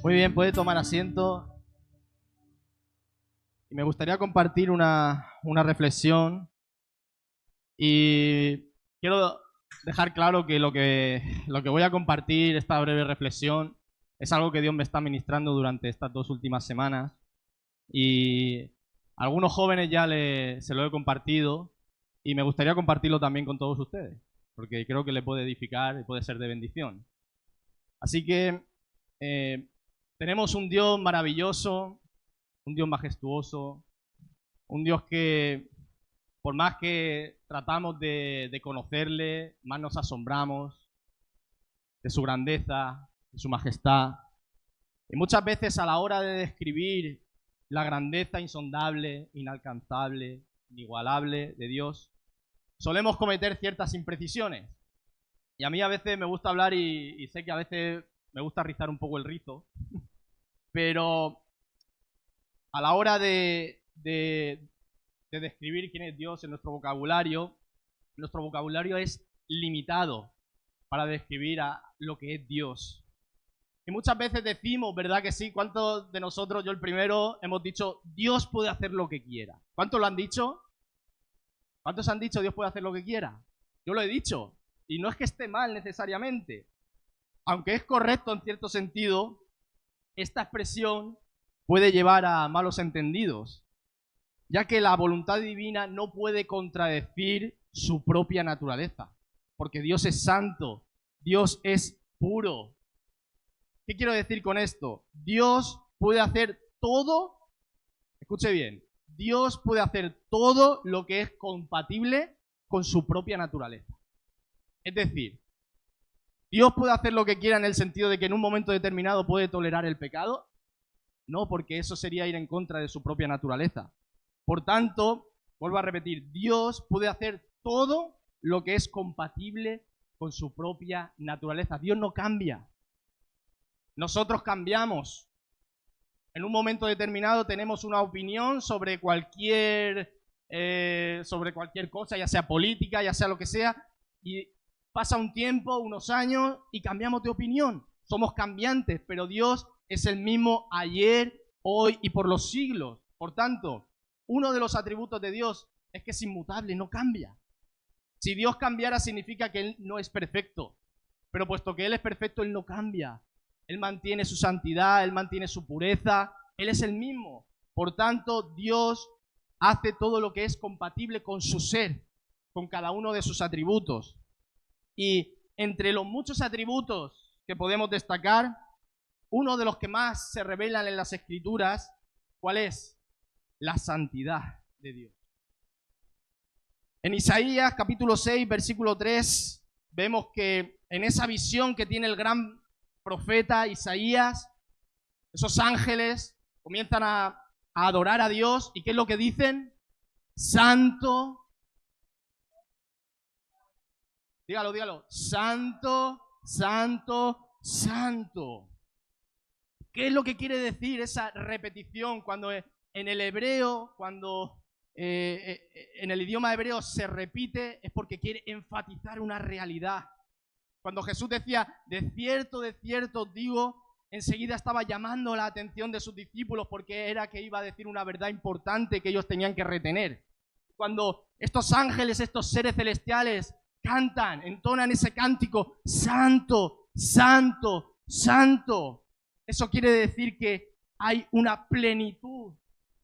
Muy bien, puede tomar asiento. Y me gustaría compartir una reflexión. Y quiero dejar claro que lo que voy a compartir, esta breve reflexión, es algo que Dios me está ministrando durante estas 2 últimas semanas. Y a algunos jóvenes ya se lo he compartido. Y me gustaría compartirlo también con todos ustedes, porque creo que le puede edificar y puede ser de bendición. Así que tenemos un Dios maravilloso, un Dios majestuoso, un Dios que por más que tratamos de conocerle, más nos asombramos de su grandeza, de su majestad. Y muchas veces a la hora de describir la grandeza insondable, inalcanzable, inigualable de Dios, solemos cometer ciertas imprecisiones. Y a mí a veces me gusta hablar y sé que a veces me gusta rizar un poco el rizo, pero a la hora de describir quién es Dios en nuestro vocabulario es limitado para describir a lo que es Dios. Y muchas veces decimos, ¿verdad que sí? ¿Cuántos de nosotros, yo el primero, hemos dicho, Dios puede hacer lo que quiera? ¿Cuántos lo han dicho? ¿Cuántos han dicho, Dios puede hacer lo que quiera? Yo lo he dicho. Y no es que esté mal necesariamente. Aunque es correcto en cierto sentido, esta expresión puede llevar a malos entendidos, ya que la voluntad divina no puede contradecir su propia naturaleza, porque Dios es santo, Dios es puro. ¿Qué quiero decir con esto? Dios puede hacer todo, escuche bien, Dios puede hacer todo lo que es compatible con su propia naturaleza. Es decir, ¿Dios puede hacer lo que quiera en el sentido de que en un momento determinado puede tolerar el pecado? No, porque eso sería ir en contra de su propia naturaleza. Por tanto, vuelvo a repetir, Dios puede hacer todo lo que es compatible con su propia naturaleza. Dios no cambia. Nosotros cambiamos. En un momento determinado tenemos una opinión sobre cualquier cosa, ya sea política, ya sea lo que sea, y pasa un tiempo, unos años, y cambiamos de opinión. Somos cambiantes, pero Dios es el mismo ayer, hoy y por los siglos. Por tanto, uno de los atributos de Dios es que es inmutable, no cambia. Si Dios cambiara significa que Él no es perfecto, pero puesto que Él es perfecto, Él no cambia. Él mantiene su santidad, Él mantiene su pureza, Él es el mismo. Por tanto, Dios hace todo lo que es compatible con su ser, con cada uno de sus atributos. Y entre los muchos atributos que podemos destacar, uno de los que más se revelan en las Escrituras, ¿cuál es? La santidad de Dios. En Isaías capítulo 6, versículo 3, vemos que en esa visión que tiene el gran profeta Isaías, esos ángeles comienzan a adorar a Dios. ¿Y qué es lo que dicen? Santo. Dígalo. Santo, santo, santo. ¿Qué es lo que quiere decir esa repetición cuando en el hebreo, en el idioma hebreo se repite? Es porque quiere enfatizar una realidad. Cuando Jesús decía, de cierto os digo, enseguida estaba llamando la atención de sus discípulos porque era que iba a decir una verdad importante que ellos tenían que retener. Cuando estos ángeles, estos seres celestiales cantan, entonan ese cántico, santo, santo, santo, eso quiere decir que hay una plenitud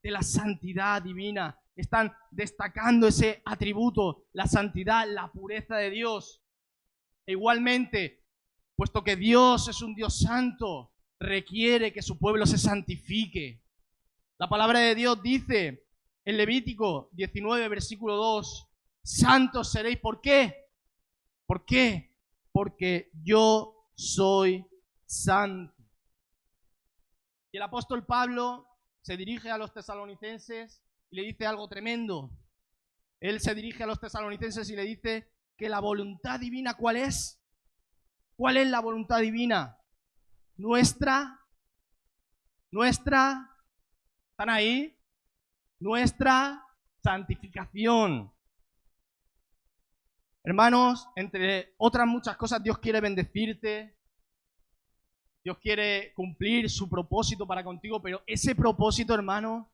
de la santidad divina. Están destacando ese atributo, la santidad, la pureza de Dios. E igualmente, puesto que Dios es un Dios santo, requiere que su pueblo se santifique. La palabra de Dios dice en Levítico 19, versículo 2, santos seréis. ¿Por qué? ¿Por qué? Porque yo soy santo. Y el apóstol Pablo se dirige a los tesalonicenses y le dice algo tremendo. Él se dirige a los tesalonicenses y le dice que la voluntad divina, ¿cuál es? ¿Cuál es la voluntad divina? Nuestra, ¿están ahí? Nuestra santificación. Hermanos, entre otras muchas cosas, Dios quiere bendecirte. Dios quiere cumplir su propósito para contigo, pero ese propósito, hermano,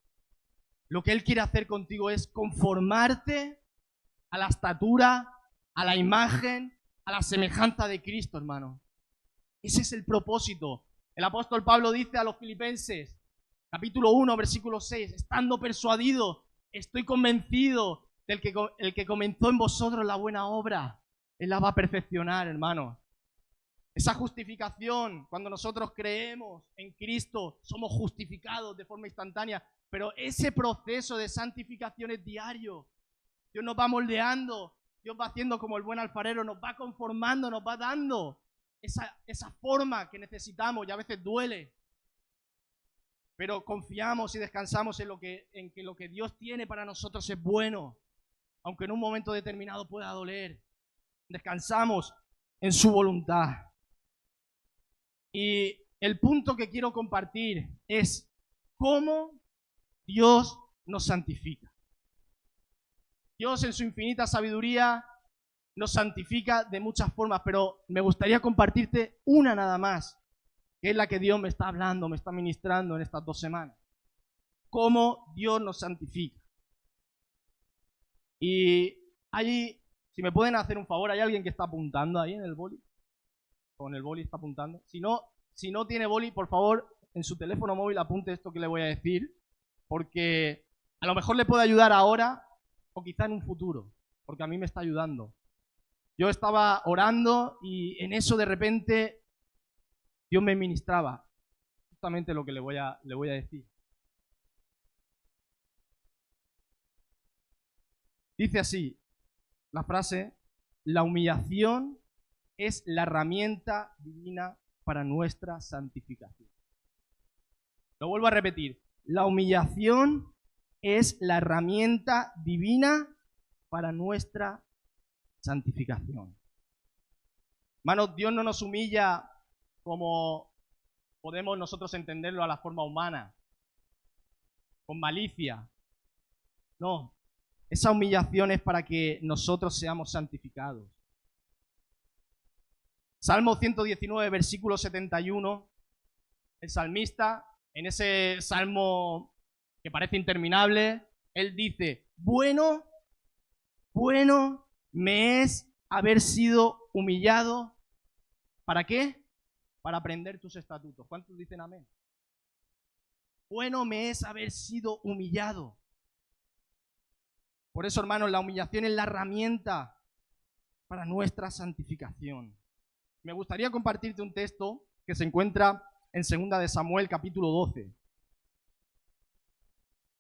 lo que Él quiere hacer contigo es conformarte a la estatura, a la imagen, a la semejanza de Cristo, hermano. Ese es el propósito. El apóstol Pablo dice a los Filipenses, capítulo 1, versículo 6, estando persuadido, estoy convencido del que el que comenzó en vosotros la buena obra, Él la va a perfeccionar, hermano. Esa justificación, cuando nosotros creemos en Cristo, somos justificados de forma instantánea, pero ese proceso de santificación es diario. Dios nos va moldeando, Dios va haciendo como el buen alfarero, nos va conformando, nos va dando esa forma que necesitamos y a veces duele. Pero confiamos y descansamos en que lo que Dios tiene para nosotros es bueno, aunque en un momento determinado pueda doler. Descansamos en su voluntad. Y el punto que quiero compartir es cómo Dios nos santifica. Dios en su infinita sabiduría nos santifica de muchas formas, pero me gustaría compartirte una nada más, que es la que Dios me está hablando, me está ministrando en estas 2 semanas. Cómo Dios nos santifica. Y allí, si me pueden hacer un favor, ¿hay alguien que está apuntando ahí en el boli? Con el boli está apuntando. Si no tiene boli, por favor, en su teléfono móvil apunte esto que le voy a decir, porque a lo mejor le puede ayudar ahora o quizá en un futuro, porque a mí me está ayudando. Yo estaba orando y en eso de repente Dios me ministraba justamente lo que le voy a decir. Dice así la frase: la humillación es la herramienta divina para nuestra santificación. Lo vuelvo a repetir. La humillación es la herramienta divina para nuestra santificación. Hermanos, Dios no nos humilla como podemos nosotros entenderlo a la forma humana, con malicia. No, esa humillación es para que nosotros seamos santificados. Salmo 119, versículo 71, el salmista, en ese salmo que parece interminable, él dice: bueno me es haber sido humillado. ¿Para qué? Para aprender tus estatutos. ¿Cuántos dicen amén? Bueno me es haber sido humillado. Por eso, hermanos, la humillación es la herramienta para nuestra santificación. Me gustaría compartirte un texto que se encuentra en 2 de Samuel, capítulo 12.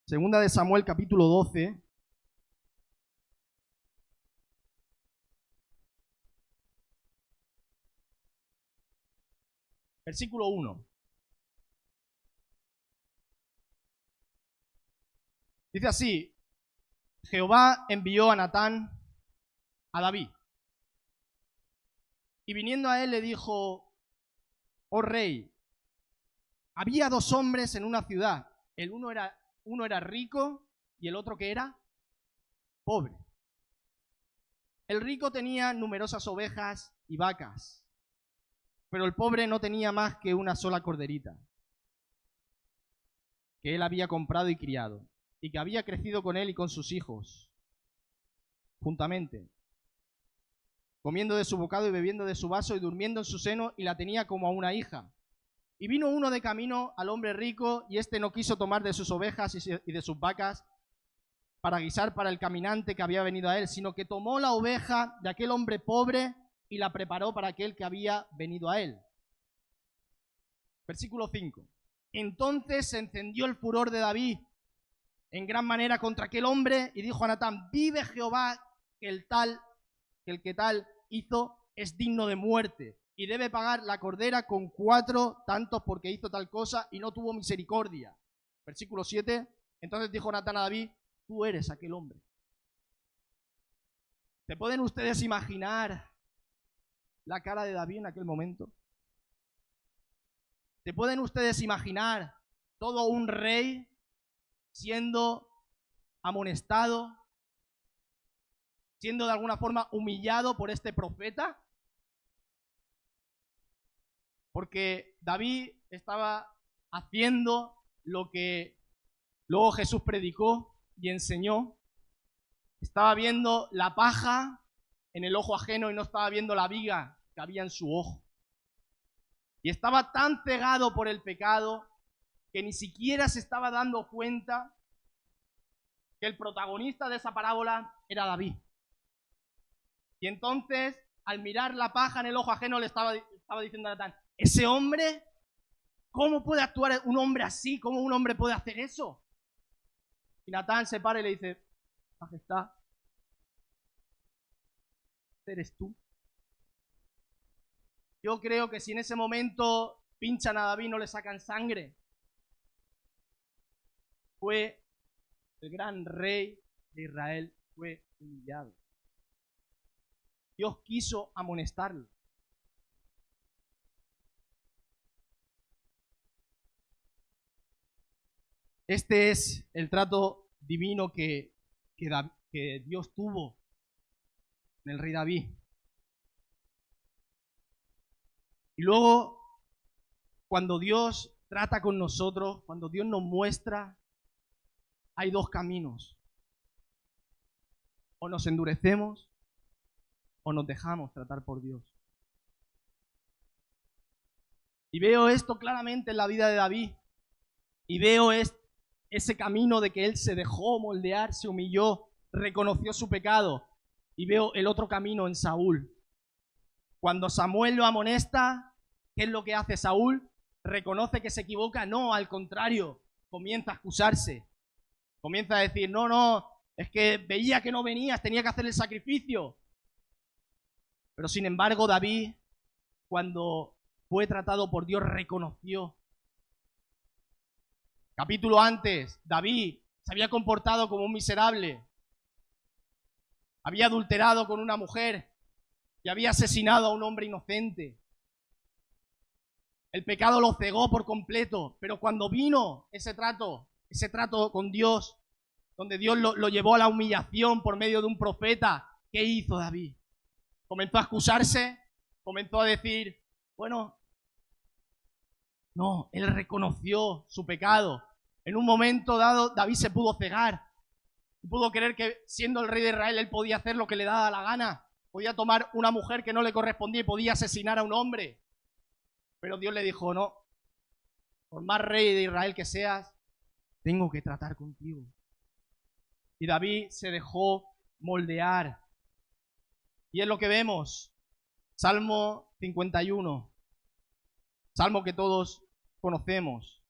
2 de Samuel, capítulo 12. Versículo 1. Dice así: Jehová envió a Natán a David. Y viniendo a él le dijo: oh rey, había 2 hombres en una ciudad. El uno era rico y el otro, ¿qué era? Pobre. El rico tenía numerosas ovejas y vacas, pero el pobre no tenía más que una sola corderita, que él había comprado y criado, y que había crecido con él y con sus hijos, juntamente, comiendo de su bocado y bebiendo de su vaso y durmiendo en su seno, y la tenía como a una hija. Y vino uno de camino al hombre rico, y éste no quiso tomar de sus ovejas y de sus vacas para guisar para el caminante que había venido a él, sino que tomó la oveja de aquel hombre pobre y la preparó para aquel que había venido a él. Versículo 5. Entonces se encendió el furor de David en gran manera contra aquel hombre, y dijo a Natán: vive Jehová, que el que tal hizo es digno de muerte, y debe pagar la cordera con 4 tantos porque hizo tal cosa y no tuvo misericordia. Versículo 7. Entonces dijo Natán a David: tú eres aquel hombre. ¿Se pueden ustedes imaginar la cara de David en aquel momento? ¿Se pueden ustedes imaginar todo un rey siendo amonestado, siendo de alguna forma humillado por este profeta? Porque David estaba haciendo lo que luego Jesús predicó y enseñó. Estaba viendo la paja en el ojo ajeno y no estaba viendo la viga que había en su ojo. Y estaba tan cegado por el pecado que ni siquiera se estaba dando cuenta que el protagonista de esa parábola era David. Y entonces, al mirar la paja en el ojo ajeno, le estaba diciendo a Natán, ese hombre, ¿cómo puede actuar un hombre así? ¿Cómo un hombre puede hacer eso? Y Natán se para y le dice, Majestad, ¿eres tú? Yo creo que si en ese momento pinchan a David, no le sacan sangre. Fue el gran rey de Israel, fue humillado. Dios quiso amonestarlo. Este es el trato divino que Dios tuvo en el rey David. Y luego, cuando Dios trata con nosotros, cuando Dios nos muestra, hay dos caminos. O nos endurecemos o nos dejamos tratar por Dios. Y veo esto claramente en la vida de David. Y veo ese camino de que él se dejó moldear, se humilló, reconoció su pecado. Y veo el otro camino en Saúl. Cuando Samuel lo amonesta, ¿qué es lo que hace Saúl? ¿Reconoce que se equivoca? No, al contrario, comienza a excusarse. Comienza a decir, no, es que veía que no venías, tenía que hacer el sacrificio. Pero sin embargo, David, cuando fue tratado por Dios, reconoció. Capítulo antes, David se había comportado como un miserable. Había adulterado con una mujer y había asesinado a un hombre inocente. El pecado lo cegó por completo, pero cuando vino ese trato con Dios, donde Dios lo llevó a la humillación por medio de un profeta, ¿qué hizo David? Comenzó a excusarse, comenzó a decir, bueno, no, él reconoció su pecado. En un momento dado, David se pudo cegar. Pudo creer que siendo el rey de Israel, él podía hacer lo que le daba la gana. Podía tomar una mujer que no le correspondía y podía asesinar a un hombre. Pero Dios le dijo, no, por más rey de Israel que seas, tengo que tratar contigo. Y David se dejó moldear. Y es lo que vemos. Salmo 51. Salmo que todos conocemos.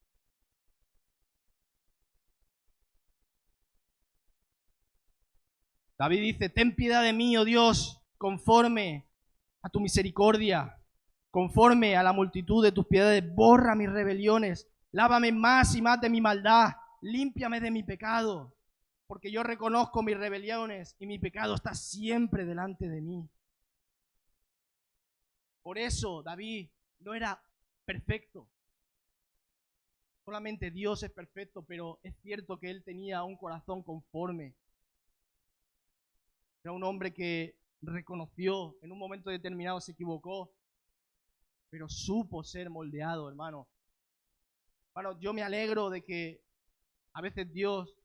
David dice, ten piedad de mí, oh Dios, conforme a tu misericordia, conforme a la multitud de tus piedades, borra mis rebeliones, lávame más y más de mi maldad, límpiame de mi pecado, porque yo reconozco mis rebeliones y mi pecado está siempre delante de mí. Por eso David no era perfecto. Solamente Dios es perfecto, pero es cierto que él tenía un corazón conforme. Era un hombre que reconoció, en un momento determinado se equivocó, pero supo ser moldeado, hermano. Hermano, yo me alegro de que a veces Dios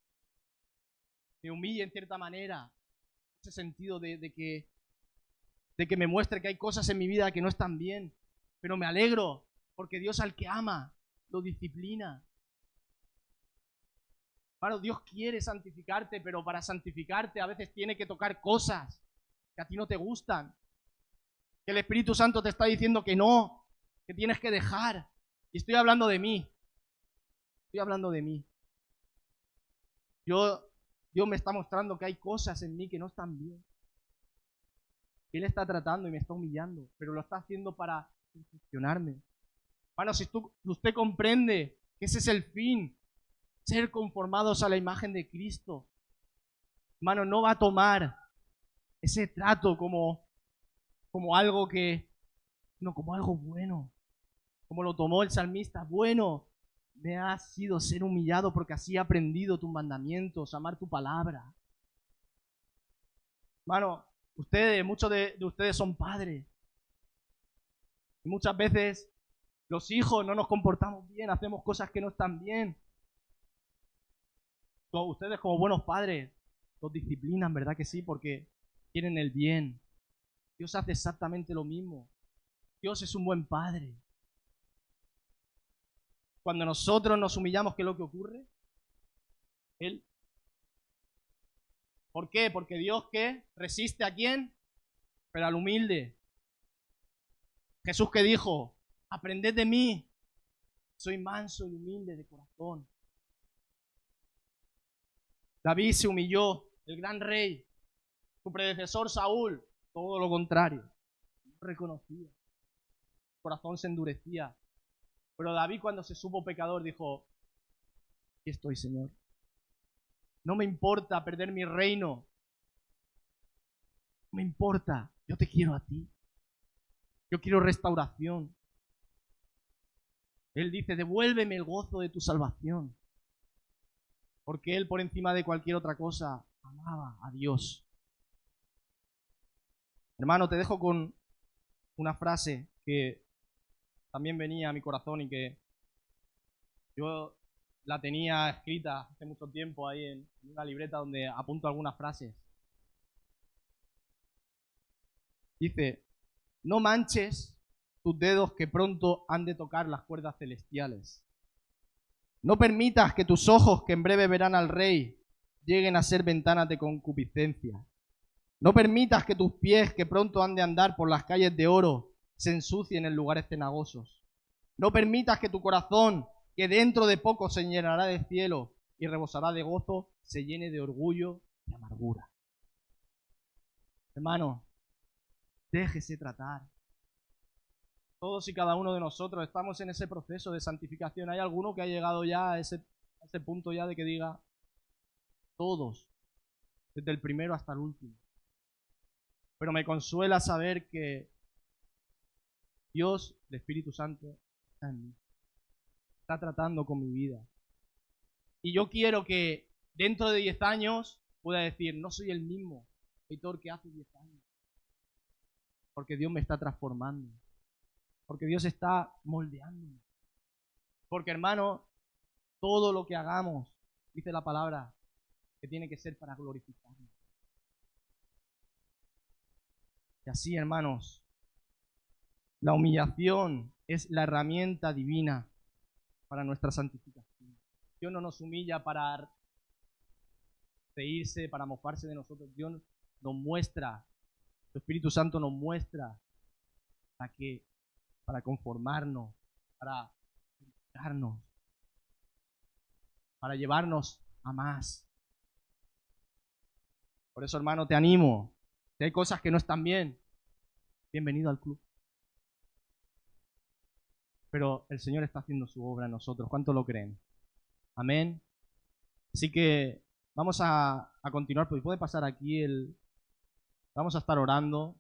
me humille en cierta manera, en ese sentido de que me muestre que hay cosas en mi vida que no están bien, pero me alegro porque Dios al que ama lo disciplina. Claro, Dios quiere santificarte, pero para santificarte a veces tiene que tocar cosas que a ti no te gustan. Que el Espíritu Santo te está diciendo que no, que tienes que dejar. Y estoy hablando de mí. Estoy hablando de mí. Dios me está mostrando que hay cosas en mí que no están bien. Él está tratando y me está humillando, pero lo está haciendo para perfeccionarme. Bueno, si usted comprende que ese es el fin, ser conformados a la imagen de Cristo, hermano, no va a tomar ese trato como algo como algo bueno, como lo tomó el salmista. Bueno, me ha sido ser humillado porque así he aprendido tus mandamientos, amar tu palabra. Hermano, muchos de ustedes son padres. Y muchas veces Los hijos no nos comportamos bien, hacemos cosas que no están bien. Ustedes como buenos padres los disciplinan, ¿verdad que sí? Porque quieren el bien. Dios hace exactamente lo mismo. Dios es un buen padre. Cuando nosotros nos humillamos, ¿qué es lo que ocurre? Él. ¿Por qué? Porque Dios, ¿qué? ¿Resiste a quién? Pero al humilde. Jesús que dijo, aprended de mí, soy manso y humilde de corazón. David se humilló, el gran rey. Su predecesor Saúl, todo lo contrario. No reconocía. Su corazón se endurecía. Pero David, cuando se supo pecador, dijo, aquí estoy, Señor. No me importa perder mi reino. No me importa. Yo te quiero a ti. Yo quiero restauración. Él dice, devuélveme el gozo de tu salvación. Porque él, por encima de cualquier otra cosa, amaba a Dios. Hermano, te dejo con una frase que también venía a mi corazón y que yo la tenía escrita hace mucho tiempo ahí en una libreta donde apunto algunas frases. Dice, no manches tus dedos que pronto han de tocar las cuerdas celestiales. No permitas que tus ojos, que en breve verán al Rey, lleguen a ser ventanas de concupiscencia. No permitas que tus pies, que pronto han de andar por las calles de oro, se ensucien en lugares cenagosos. No permitas que tu corazón, que dentro de poco se llenará de cielo y rebosará de gozo, se llene de orgullo y amargura. Hermano, déjese tratar. Todos y cada uno de nosotros estamos en ese proceso de santificación. ¿Hay alguno que ha llegado ya a ese punto ya de que diga, todos, desde el primero hasta el último? Pero me consuela saber que Dios, el Espíritu Santo, está en mí. Está tratando con mi vida. Y yo quiero que dentro de 10 años pueda decir, no soy el mismo Heitor que hace 10 años. Porque Dios me está transformando. Porque Dios está moldeándome. Porque, hermano, todo lo que hagamos, dice la palabra, que tiene que ser para glorificarme. Y así, hermanos, la humillación es la herramienta divina para nuestra santificación. Dios no nos humilla para reírse, para mofarse de nosotros. Dios nos muestra, el Espíritu Santo nos muestra para conformarnos, para purificarnos, para llevarnos a más. Por eso, hermano, te animo. Si hay cosas que no están bien, bienvenido al club. Pero el Señor está haciendo su obra en nosotros. ¿Cuánto lo creen? Amén. Así que vamos a continuar. Puede pasar aquí vamos a estar orando.